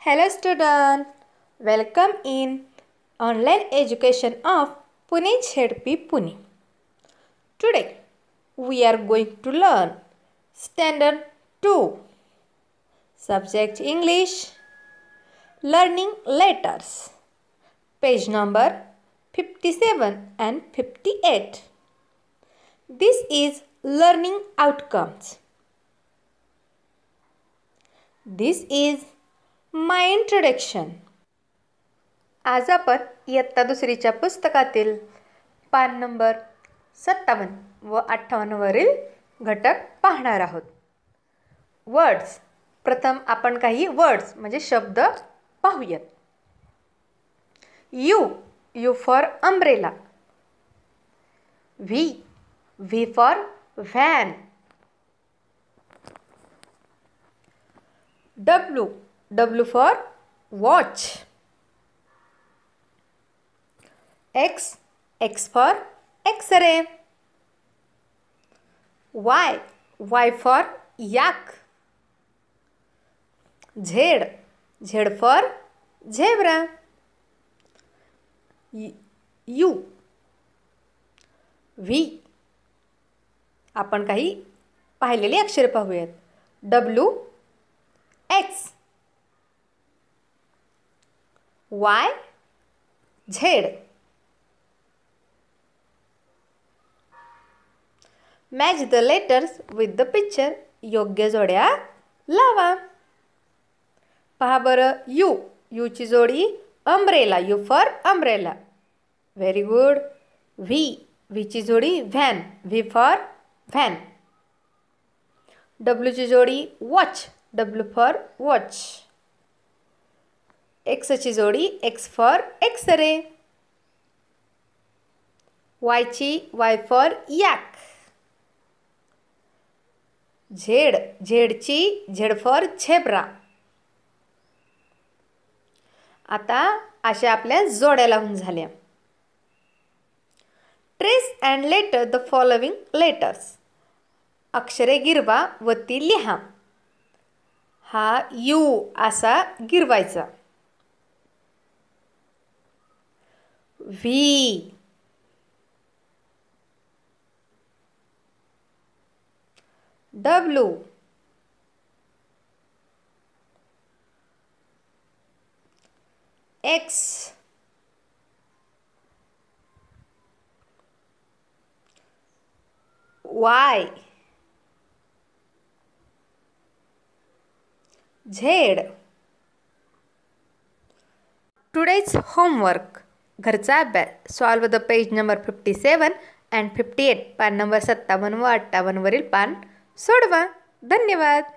Hello student, welcome in online education of Pune ZP Pune. Today we are going to learn Standard 2 Subject English Learning Letters page number 57 and 58. This is learning outcomes. This is my introduction. आज आपण इयत्ता दुसरीच्या पुस्तकातील पान number 57 व 58 वरील घटक पाहणार आहोत. वर्ड्स. प्रथम आपण काही वर्ड्स म्हणजे शब्द पाहूयात. You for umbrella. V for van. W for watch. X for X-ray. Y for yak. Z for zebra. U V. आपण काही पाहिलेली अक्षरे पाहूयात. W X Y Z. Match the letters with the picture. योग्य जोड्या लावा. पहा बरं. यू ची जोडी umbrella. U for umbrella. Very good. V ची जोडी van. V for van. W ची जोडी watch. W for watch. X ची जोडी X for X-ray. Y for yak. Z ची Z फॉर झेब्रा. आता अशा आपल्या जोड्या लावून झाल्या. Trace and letter the following letters. अक्षरे गिरवा व ती लिहा. हा यू असा गिरवायचा. V. W. X. Y. Z. Today's homework. घरचा अभ्यास. Solve the page number 57 and 58. पान नंबर 57 व 58 वरील पान सोडवा. धन्यवाद.